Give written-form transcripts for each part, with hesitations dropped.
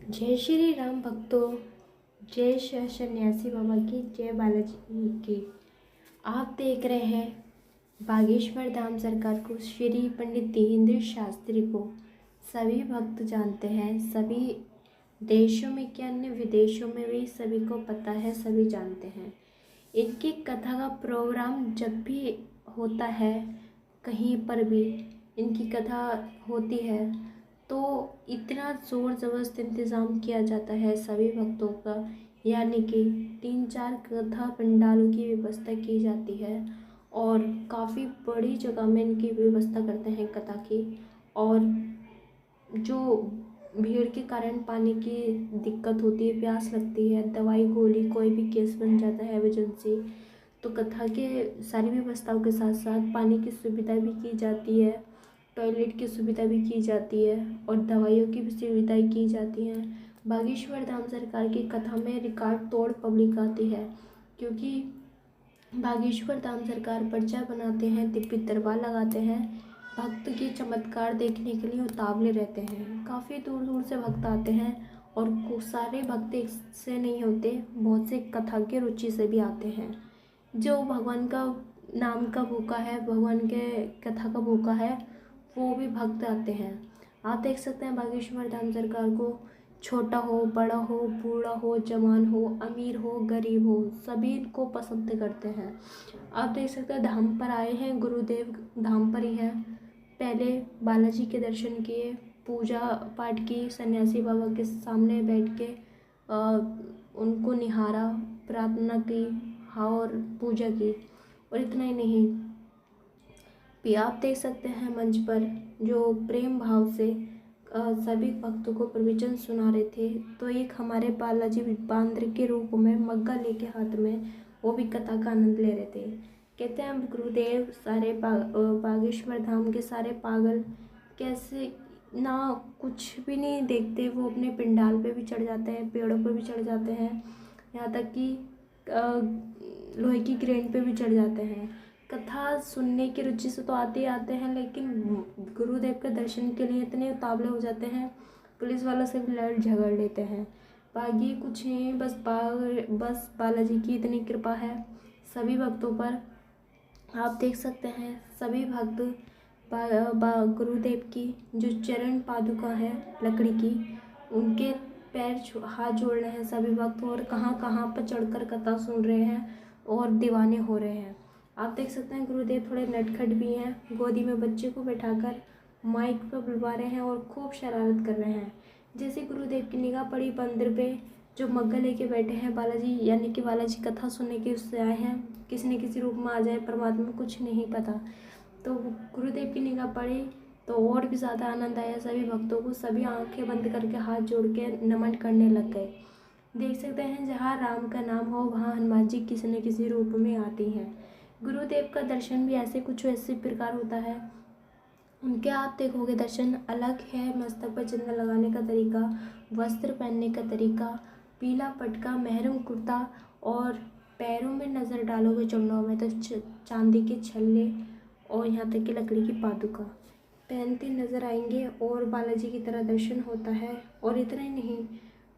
जय श्री राम भक्तों। जय सन्यासी बाबा की, जय बालाजी की। आप देख रहे हैं बागेश्वर धाम सरकार को, श्री पंडित दीनदयाल शास्त्री को सभी भक्त जानते हैं। सभी देशों में क्या, अन्य विदेशों में भी सभी को पता है, सभी जानते हैं। इनकी कथा का प्रोग्राम जब भी होता है, कहीं पर भी इनकी कथा होती है तो इतना ज़ोर ज़बरदस्त इंतज़ाम किया जाता है सभी भक्तों का, यानी कि 3-4 कथा पंडालों की व्यवस्था की जाती है और काफ़ी बड़ी जगह में इनकी व्यवस्था करते हैं कथा की। और जो भीड़ के कारण पानी की दिक्कत होती है, प्यास लगती है, दवाई गोली कोई भी केस बन जाता है इमरजेंसी, तो कथा के सारी व्यवस्थाओं के साथ साथ पानी की सुविधा भी की जाती है, टॉयलेट की सुविधा भी की जाती है और दवाइयों की भी सुविधाएँ की जाती हैं। बागेश्वर धाम सरकार की कथा में रिकॉर्ड तोड़ पब्लिक आती है, क्योंकि बागेश्वर धाम सरकार पर्चा बनाते हैं, दिव्य दरबार लगाते हैं, भक्त के चमत्कार देखने के लिए उतावले रहते हैं। काफ़ी दूर दूर से भक्त आते हैं और सारे भक्त एक से नहीं होते, बहुत से कथा के रुचि से भी आते हैं। जो भगवान का नाम का भूखा है, भगवान के कथा का भूखा है, वो भी भक्त आते हैं। आप देख सकते हैं बागेश्वर धाम सरकार को, छोटा हो, बड़ा हो, बूढ़ा हो, जवान हो, अमीर हो, गरीब हो, सभी इनको पसंद करते हैं। आप देख सकते हैं धाम पर आए हैं, गुरुदेव धाम पर ही हैं। पहले बालाजी के दर्शन किए, पूजा पाठ की, सन्यासी बाबा के सामने बैठ के उनको निहारा, प्रार्थना की, हाँ, और पूजा की। और इतना ही नहीं, भी आप देख सकते हैं मंच पर जो प्रेम भाव से सभी भक्तों को प्रवचन सुना रहे थे। तो एक हमारे बालाजी बांद्र के रूप में मग्गा लेके हाथ में, वो भी कथा का आनंद ले रहे थे। कहते हैं गुरुदेव सारे बागेश्वर धाम के सारे पागल कैसे ना कुछ भी नहीं देखते, वो अपने पंडाल पे भी चढ़ जाते हैं, पेड़ों पे भी चढ़ जाते हैं, यहाँ तक कि लोहे की क्रेन पे भी चढ़ जाते हैं। कथा सुनने की रुचि से तो आते ही आते हैं, लेकिन गुरुदेव के दर्शन के लिए इतने उतावले हो जाते हैं, पुलिस वालों से भी लड़ झगड़ लेते हैं। बाकी कुछ नहीं, बस बालाजी की इतनी कृपा है सभी भक्तों पर। आप देख सकते हैं सभी भक्त गुरुदेव की जो चरण पादुका है लकड़ी की, उनके पैर हाथ जोड़ रहे हैं सभी भक्त, और कहाँ कहाँ पर चढ़कर कथा सुन रहे हैं और दीवाने हो रहे हैं। आप देख सकते हैं गुरुदेव थोड़े नटखट भी हैं, गोदी में बच्चे को बैठाकर माइक पर बुलवा रहे हैं और खूब शरारत कर रहे हैं। जैसे गुरुदेव की निगाह पड़ी बंदर पे, जो मग्गा लेके बैठे हैं बालाजी, यानी कि बालाजी कथा सुनने के उससे आए हैं, किसी न किसी रूप में आ जाए, परमात्मा कुछ नहीं पता। तो गुरुदेव की निगाह पड़ी तो और भी ज़्यादा आनंद आया सभी भक्तों को, सभी आंखें बंद करके हाथ जोड़ के नमन करने लग गए। देख सकते हैं जहाँ राम का नाम हो वहाँ हनुमान जी किसी न किसी रूप में आती हैं। गुरुदेव का दर्शन भी ऐसे कुछ वैसे प्रकार होता है, उनके आप देखोगे दर्शन अलग है। मस्तक पर चंदन लगाने का तरीका, वस्त्र पहनने का तरीका, पीला पटका, मेहरून कुर्ता, और पैरों में नज़र डालोगे चरणों में तो चांदी के छल्ले और यहाँ तक कि लकड़ी की पादुका पहनते नज़र आएंगे और बालाजी की तरह दर्शन होता है। और इतना ही नहीं,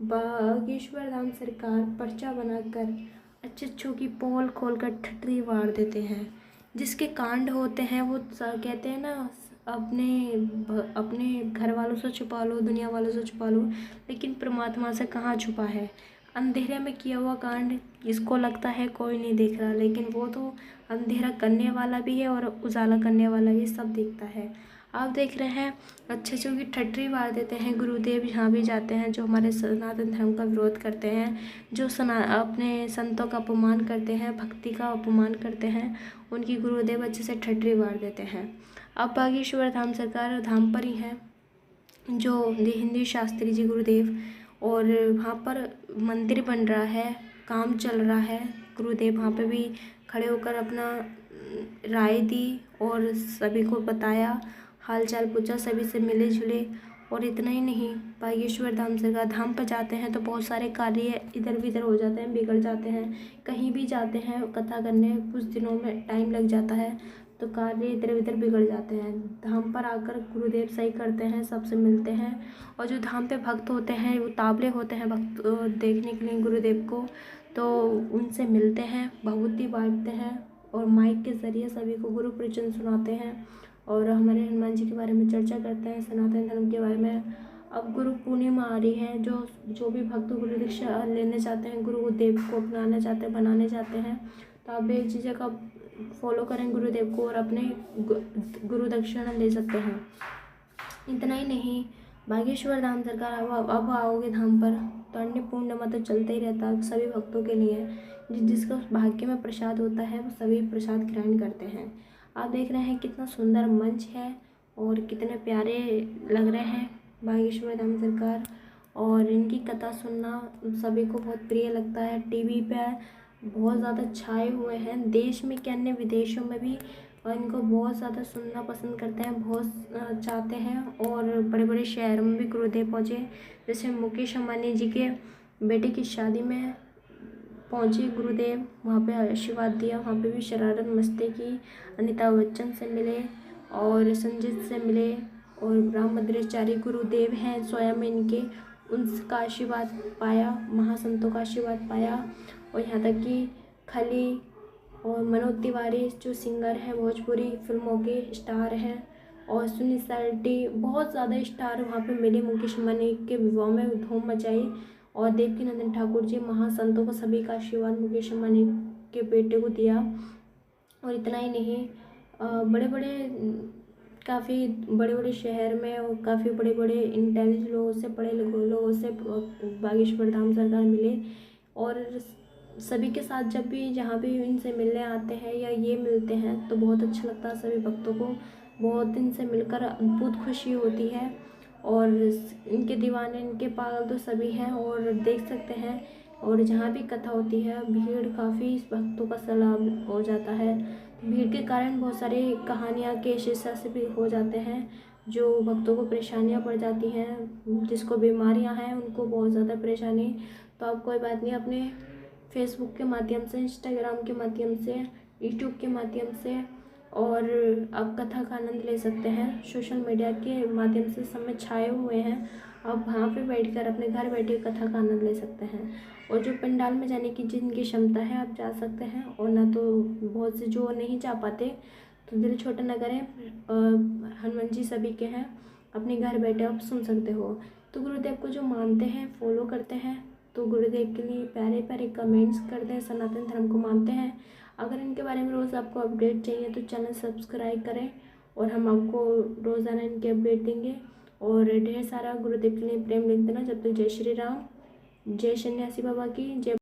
बागेश्वर धाम सरकार पर्चा बनाकर अच्छों की पोल खोलकर ठटरी वार देते हैं। जिसके कांड होते हैं वो कहते हैं ना, अपने घर वालों से छुपा लो, दुनिया वालों से छुपा लो, लेकिन परमात्मा से कहाँ छुपा है। अंधेरे में किया हुआ कांड इसको लगता है कोई नहीं देख रहा, लेकिन वो तो अंधेरा करने वाला भी है और उजाला करने वाला भी, सब देखता है। आप देख रहे हैं अच्छे की ठटरी मार देते हैं गुरुदेव, यहाँ भी जाते हैं जो हमारे सनातन धर्म का विरोध करते हैं, जो अपने संतों का अपमान करते हैं, भक्ति का अपमान करते हैं, उनकी गुरुदेव अच्छे से ठटरी मार देते हैं। अब बागेश्वर धाम सरकार धाम पर ही है जो दीनदयाल शास्त्री जी गुरुदेव, और वहाँ पर मंदिर बन रहा है, काम चल रहा है। गुरुदेव वहाँ पे भी खड़े होकर अपना राय दी और सभी को बताया, हाल चाल पूछा, सभी से मिले जुले। और इतना ही नहीं, बागेश्वर धाम सरकार धाम पर जाते हैं तो बहुत सारे कार्य इधर भी इधर हो जाते हैं, बिगड़ जाते हैं। कहीं भी जाते हैं कथा करने, कुछ दिनों में टाइम लग जाता है, तो कार्य इधर उधर बिगड़ जाते हैं। धाम पर आकर गुरुदेव सही करते हैं, सबसे मिलते हैं। और जो धाम पे भक्त होते हैं, वो तावले होते हैं भक्त देखने के लिए गुरुदेव को, तो उनसे मिलते हैं, भभूति बांटते हैं और माइक के ज़रिए सभी को गुरु प्रवचन सुनाते हैं और हमारे हनुमान जी के बारे में चर्चा करते हैं, सनातन धर्म के बारे में। अब गुरु पूर्णिमा आ रही है, जो भी भक्त गुरु दीक्षा लेने चाहते हैं, गुरुदेव को अपनाना चाहते हैं, बनाने चाहते हैं, तो आप बेझिझक आप फॉलो करें गुरुदेव को और अपने गुरु दक्षिणा ले सकते हैं। इतना ही नहीं, बागेश्वर धाम सरकार अब आओगे धाम पर तो अन्य पूर्णिमा तो चलता ही रहता है सभी भक्तों के लिए। जिसका भाग्य में प्रसाद होता है वो सभी प्रसाद ग्रहण करते हैं। आप देख रहे हैं कितना सुंदर मंच है और कितने प्यारे लग रहे हैं बागेश्वर धाम सरकार, और इनकी कथा सुनना सभी को बहुत प्रिय लगता है। टीवी पे बहुत ज़्यादा छाए हुए हैं, देश में क्या अन्य विदेशों में भी इनको बहुत ज़्यादा सुनना पसंद करते हैं, बहुत चाहते हैं। और बड़े बड़े शहरों में भी गुरुदेव पहुँचे, जैसे मुकेश अंबानी जी के बेटे की शादी में पहुँचे गुरुदेव, वहाँ पे आशीर्वाद दिया। वहाँ पे भी शरारत मस्ती की, अमिताभ बच्चन से मिले और संजीत से मिले, और ब्रह्मद्राचार्य गुरुदेव हैं स्वयं इनके, उनका आशीर्वाद पाया, महासंतों का आशीर्वाद पाया। और यहाँ तक कि खली और मनोज तिवारी जो सिंगर हैं, भोजपुरी फिल्मों के स्टार हैं, और सुनील शेट्टी, बहुत ज़्यादा स्टार वहाँ पे मिले। मुकेश अंबानी के विवाह में धूम मचाई, और देवकीनंदन ठाकुर जी, महासंतों को सभी का आशीर्वाद मुकेश अंबानी के बेटे को दिया। और इतना ही नहीं, बड़े बड़े काफ़ी बड़े बड़े शहर में और काफ़ी बड़े बड़े इंटेलिजेंट लोगों से, पढ़े लिखे लोगों से बागेश्वर धाम सरकार मिले। और सभी के साथ जब भी जहाँ भी इनसे मिलने आते हैं या ये मिलते हैं तो बहुत अच्छा लगता है सभी भक्तों को, बहुत दिन से मिलकर अद्भुत खुशी होती है। और इनके दीवाने, इनके पागल तो सभी हैं, और देख सकते हैं। और जहाँ भी कथा होती है भीड़ काफ़ी भक्तों का सैलाब हो जाता है। भीड़ के कारण बहुत सारी कहानियाँ केस से भी हो जाते हैं, जो भक्तों को परेशानियाँ पड़ जाती हैं, जिसको बीमारियाँ हैं उनको बहुत ज़्यादा परेशानी। तो आप कोई बात नहीं, अपने फेसबुक के माध्यम से, इंस्टाग्राम के माध्यम से, यूट्यूब के माध्यम से, और आप कथा का आनंद ले सकते हैं। सोशल मीडिया के माध्यम से सब में छाए हुए हैं, आप वहाँ पे बैठकर अपने घर बैठे कथा का आनंद ले सकते हैं। और जो पंडाल में जाने की जिनकी क्षमता है आप जा सकते हैं, और ना तो बहुत से जो नहीं जा पाते तो दिल छोटा न करें, हनुमान जी सभी के हैं, अपने घर बैठे आप सुन सकते हो। तो गुरुदेव को जो मानते हैं, फॉलो करते हैं, तो गुरुदेव के लिए प्यारे प्यारे कमेंट्स कर दें, सनातन धर्म को मानते हैं। अगर इनके बारे में रोज़ आपको अपडेट चाहिए तो चैनल सब्सक्राइब करें, और हम आपको रोज़ाना इनके अपडेट देंगे। और ढेर सारा गुरुदेव के लिए प्रेम लिख देना। जब तक जय श्री राम, जय सन्यासी बाबा की जय।